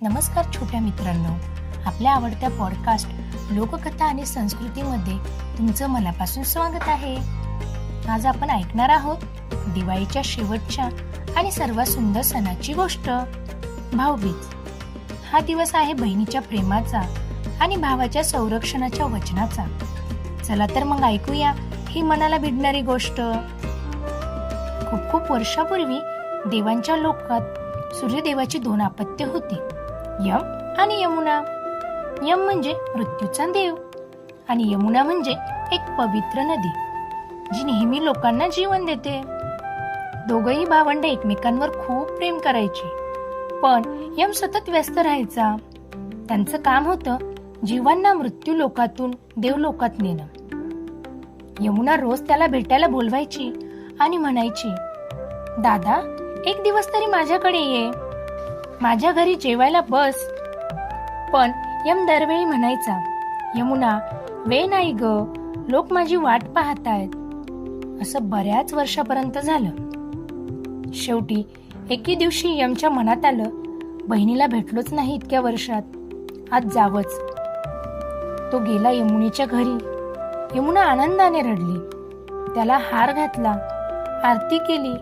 नमस्कार छोट्या मित्रांनो, आपल्या आवडत्या पॉडकास्ट लोककथा आणि संस्कृतीमध्ये तुमचं मनापासून स्वागत आहे. आज आपण ऐकणार आहोत दिवाळीच्या शेवटच्या आणि सर्वात सुंदर सणाची गोष्ट, भाऊबीज. हा दिवस आहे बहिणीच्या प्रेमाचा आणि भावाच्या संरक्षणाच्या वचनाचा. चला तर मग ऐकूया ही मनाला भिडणारी गोष्ट. खूप खूप वर्षापूर्वी देवांच्या लोकात सूर्यदेवाची दोन अपत्य होती, यम आणि यमुना. यम म्हणजे मृत्यूचा देव आणि यमुना म्हणजे एक पवित्र नदी जी नेहमी लोकांना जीवन देते. दोघही भावंड एकमेकांवर खूप प्रेम करायचे, पण यम सतत व्यस्त राहायचा. त्यांचं काम होतं जीवांना मृत्यू लोकातून देवलोकात नेणं. यमुना रोज त्याला भेटायला बोलवायची आणि म्हणायची, दादा, एक दिवस तरी माझ्याकडे ये, माझ्या घरी जेवायला बस. पण यम दरवेळी म्हणायचा, यमुना, वेळ नाही ग, लोक माझी वाट पाहतायत. असं बऱ्याच वर्षापर्यंत झालं. शेवटी एके दिवशी यमच्या मनात आलं, बहिणीला भेटलोच नाही इतक्या वर्षात, आज जावंच. तो गेला यमुनेच्या घरी. यमुना आनंदाने रडली, त्याला हार घातला, आरती केली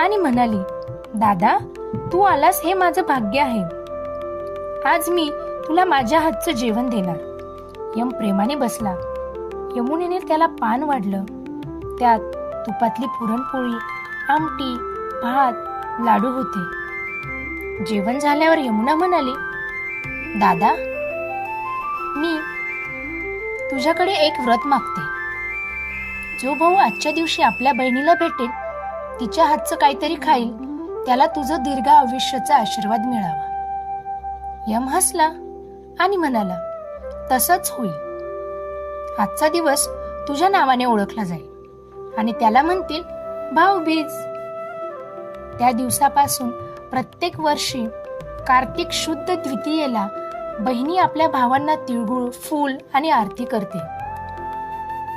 आणि म्हणाली, दादा, तू आलास हे माझं भाग्य आहे. आज मी तुला माझ्या हातचं जेवण देणार. यम प्रेमाने बसला. यमुनेने त्याला पान वाढलं. त्यात तुपातली पुरणपोळी, आमटी, भात, लाडू होते. जेवण झाल्यावर यमुना म्हणाली, दादा, मी तुझ्याकडे एक व्रत मागते. जो भाऊ आजच्या दिवशी आपल्या बहिणीला भेटेल, तिच्या हातचं काहीतरी खाईल, त्याला तुझं दीर्घ आयुष्याचा आशीर्वाद मिळावा. यम हसला आणि म्हणाला, तसंच होईल. आजचा दिवस तुझ्या नावाने ओळखला जाईल आणि त्याला म्हणतील भाऊबीज. त्या दिवसापासून प्रत्येक वर्षी कार्तिक शुद्ध द्वितीयेला बहिणी आपल्या भावांना तिळगुळ, फूल आणि आरती करते.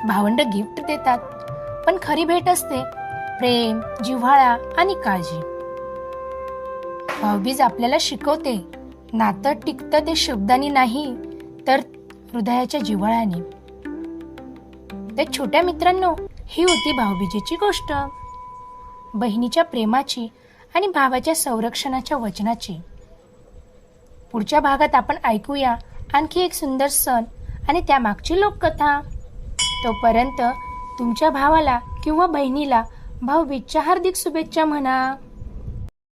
भावंड गिफ्ट देतात, पण खरी भेट असते प्रेम, जिव्हाळा आणि काळजी. भाऊबीज आपल्याला शिकवते, नातं टिकतं ते शब्दांनी नाही, तर हृदयाच्या जिव्हाळ्याने. तर छोट्या मित्रांनो, ही होती भाऊबीजेची गोष्ट, बहिणीच्या प्रेमाची आणि भावाच्या संरक्षणाच्या वचनाची. पुढच्या भागात आपण ऐकूया आणखी एक सुंदर सण आणि त्यामागची लोककथा. तोपर्यंत तुमच्या भावाला किंवा बहिणीला भाऊबीजच्या हार्दिक शुभेच्छा म्हणा.